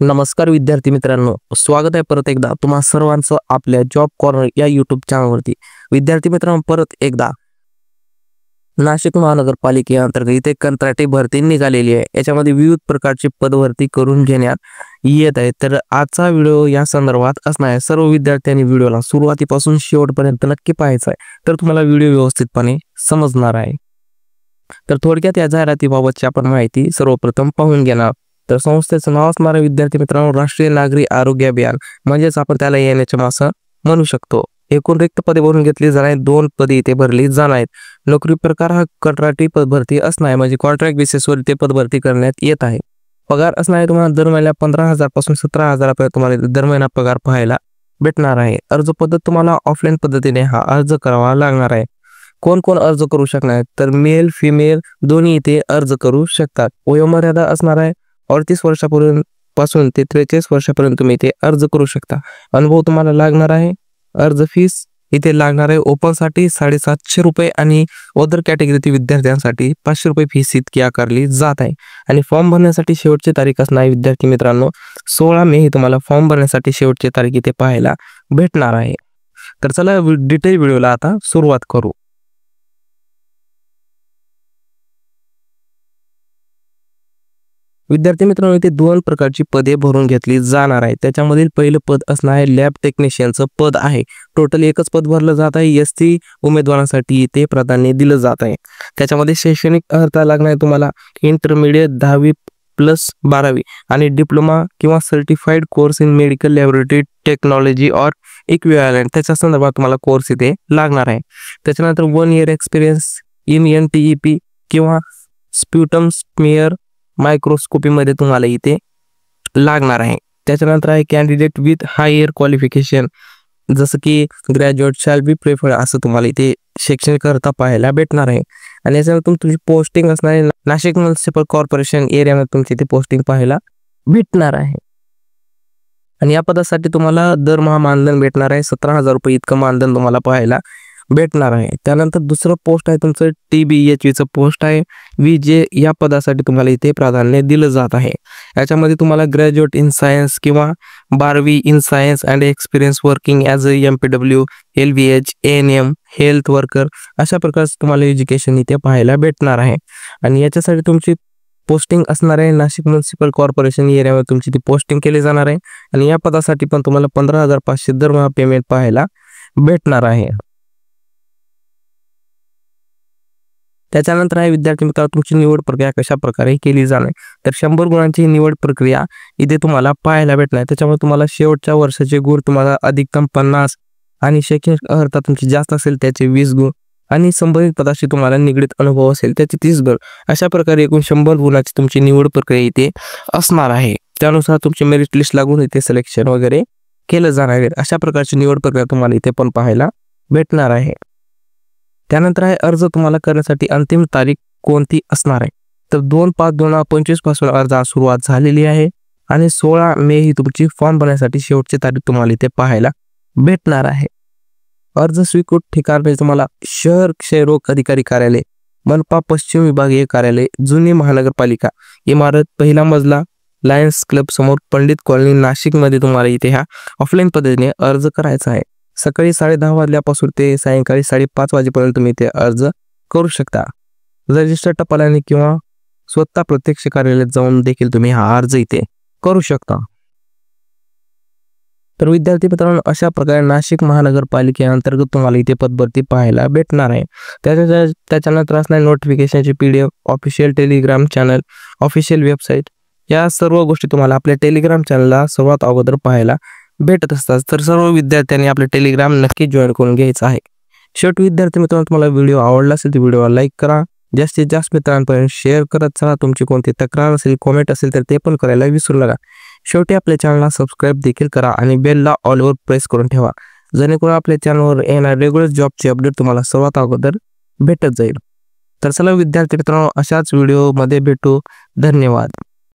नमस्कार विद्यार्थी मित्रांनो, स्वागत आहे परत एकदा तुम्हा सर्वांचं आपल्या जॉब कॉर्नर या यूट्यूब चॅनलवरती। विद्यार्थी मित्रांनो, परत एकदा नाशिक महानगरपालिकेअंतर्गत इथे कंत्राटी भरती निघालेली आहे। याच्यामध्ये विविध प्रकारची पदभरती करून घेण्यात येत आहे। तर आजचा व्हिडिओ या संदर्भात असणार आहे। सर्व विद्यार्थ्यांनी व्हिडिओला सुरुवातीपासून शेवटपर्यंत नक्की पाहायचा आहे, तर तुम्हाला व्हिडिओ व्यवस्थितपणे समजणार आहे। तर थोडक्यात या जाहिरातीबाबतची आपण माहिती सर्वप्रथम पाहून घेणार। तर संस्थेचं नाव असणार आहे विद्यार्थी मित्रांनो, राष्ट्रीय नागरी आरोग्य अभियान, म्हणजेच आपण त्याला NHM असं म्हणू शकतो। एकूण रिक्त पदे भरून घेतली जाणार आहेत, 2 पदे इथे भरली जाणार आहेत। नोकरी प्रकार हा कंत्राटी पदभरती असणार आहे, म्हणजे कॉन्ट्रॅक्ट बेसिसवर ते पदभरती करण्यात येत आहे। पगार असणार आहे तुम्हाला दर महिन्याला 15,000 पासून 17,000 पर्यंत तुम्हाला दर महिना पगार पाहायला भेटणार आहे। अर्ज पद्धत तुम्हाला ऑफलाईन पद्धतीने हा अर्ज करावा लागणार आहे। कोण कोण अर्ज करू शकणार आहेत, तर मेल फिमेल दोन्ही इथे अर्ज करू शकतात। वयोमर्यादा असणार आहे 38 वर्षापर्यंत पासून ते 43 वर्षापर्यंत तुम्ही इथे अर्ज करू शकता। अनुभव तुम्हाला लागणार आहे। अर्ज फीस इथे लागणार आहे ओपन साठी 750 रुपये आणि अदर कॅटेगरीतील विद्यार्थ्यांसाठी 500 रुपये फीस इतकी आकारली जात आहे। आणि फॉर्म भरण्यासाठी शेवटची तारीख असणार आहे विद्यार्थी मित्रांनो 16 मे ही तुम्हाला फॉर्म भरण्यासाठी शेवटची तारीख इथे पाहायला भेटणार आहे। तर चला डिटेल व्हिडिओला आता सुरुवात करू। विद्यार्थी मित्रांनो, इथे 2 प्रकारची पदे भरून घेतली जाणार आहे। त्याच्यामधील पहिलं पद असणार आहे लॅब टेक्निशियनचं पद आहे। टोटल एकच पद भरलं जात आहे। SC उमेदवारांसाठी इथे प्राधान्य दिलं जात आहे। त्याच्यामध्ये शैक्षणिक अर्हता लागणार आहे तुम्हाला इंटरमिडिएट 10वी प्लस 12वी आणि डिप्लोमा किंवा certified course in medical laboratory technology और इक्विव्हॅलंट त्याच्या संदर्भात तुम्हाला कोर्स इथे लागणार आहे। त्याच्यानंतर 1 इयर एक्सपिरियन्स इन NTEP किंवा स्प्युटम स्मिअर मायक्रोस्कोपी मध्ये तुम्हाला इथे लागणार आहे। त्याच्यानंतर आहे कॅन्डिडेट विथ हायर क्वालिफिकेशन, जसं की ग्रॅज्युएट शॅल बी प्रेफर्ड असं तुम्हाला इथे शैक्षणिक अर्हता पाहायला भेटणार आहे। आणि याच्यानंतर तुमची पोस्टिंग असणार आहे नाशिक म्युनिसिपल कॉर्पोरेशन एरियामध्ये तुमची इथे पोस्टिंग पाहायला भेटणार आहे। आणि या पदासाठी तुम्हाला दरमहा मानधन भेटणार आहे 17,000 रुपये इतकं मानधन तुम्हाला पाहायला भेटणार आहे। त्यानंतर दुसरं पोस्ट आहे तुमचं TBHVचं पोस्ट आहे VJ, या पदासाठी तुम्हाला इथे प्राधान्य दिलं जात आहे। याच्यामध्ये तुम्हाला ग्रॅज्युएट इन सायन्स किंवा 12वी in science and experience working as a MPW LVH ANM health worker अशा प्रकारचं तुम्हाला एज्युकेशन इथे पाहायला भेटणार आहे। आणि याच्यासाठी तुमची पोस्टिंग असणार आहे नाशिक म्युनिसिपल कॉर्पोरेशन एरियामध्ये तुमची ती पोस्टिंग केली जाणार आहे। आणि या पदासाठी पण तुम्हाला 15,500 दरमहा पेमेंट पाहायला भेटणार आहे। त्याच्यानंतर आहे विद्यार्थी मित्रांनो तुमची निवड प्रक्रिया कशा प्रकारे केली जाणार, तर 100 गुणांची निवड प्रक्रिया इथे तुम्हाला पाहायला भेटणार। त्याच्यामुळे तुम्हाला शेवटच्या वर्षाचे गुण तुम्हाला अधिकतम 50 आणि शैक्षणिक अर्हता तुमची जास्त असेल त्याचे 20 गुण आणि संबंधित पदाशी तुम्हाला निगडीत अनुभव असेल त्याचे 30 गुण, अशा प्रकारे एकूण 100 गुणाची तुमची निवड प्रक्रिया इथे असणार आहे। त्यानुसार तुमची मेरिट लिस्ट लागून इथे सिलेक्शन वगैरे केलं जाणार आहे। अशा प्रकारची निवड प्रक्रिया तुम्हाला इथे पण पाहायला भेटणार आहे। त्यानंतर आहे अर्ज तुम्हाला करण्यासाठी अंतिम तारीख कोणती असणार आहे, तर 2/5/2025 पासून अर्जास सुरुवात झालेली आहे आणि 16 मे ही तुमची फॉर्म भरण्यासाठी शेवटची तारीख तुम्हाला इथे पाहायला भेटणार आहे। अर्ज स्वीकृत ठिकाण तुम्हाला शहर क्षयरोग अधिकारी कार्यालय, मनपा पश्चिम विभागीय कार्यालय, जुनी महानगरपालिका इमारत, पहिला मजला, लायन्स क्लब समोर, पंडित कॉलनी नाशिक मध्ये तुम्हाला इथे ह्या ऑफलाईन पद्धतीने अर्ज करायचा आहे। सकाळी 10:30 वाजल्यापासून ते सायंकाळी 5:30 वाजेपर्यंत तुम्ही ते अर्ज करू शकता। रजिस्टर टपालाने किंवा स्वतः प्रत्यक्ष कार्यालयात जाऊन देखील तुम्ही हा अर्ज इथे करू शकता। तर विद्यार्थी मित्रांनो, अशा प्रकारे नाशिक महानगरपालिकेअंतर्गत तुम्हाला इथे पदभरती पाहायला भेटणार आहे। त्याच्यानंतर असणार नोटिफिकेशनची PDF, official Telegram channel, official website, या सर्व गोष्टी तुम्हाला आपल्या टेलिग्राम चॅनलला सर्वात अगोदर पाहायला भेटत असतात। तर सर्व विद्यार्थ्यांनी आपले टेलिग्राम नक्की जॉईन करून घ्यायचं आहे। शेवटी विद्यार्थी मित्रांनो, तुम्हाला व्हिडिओ आवडला असेल तर व्हिडिओला लाईक करा, जास्तीत जास्त मित्रांपर्यंत शेअर करत चला। तुमची कोणती तक्रार असेल कॉमेंट असेल तर ते पण करायला विसरू नका। शेवटी आपल्या चॅनलला सबस्क्राईब देखील करा आणि बेलला ऑलवर प्रेस करून ठेवा, जेणेकरून आपल्या चॅनलवर येणारे रेग्युलर जॉबचे अपडेट तुम्हाला सर्वात अगोदर भेटत जाईल। तर चला विद्यार्थी मित्रांनो, अशाच व्हिडिओमध्ये भेटू। धन्यवाद।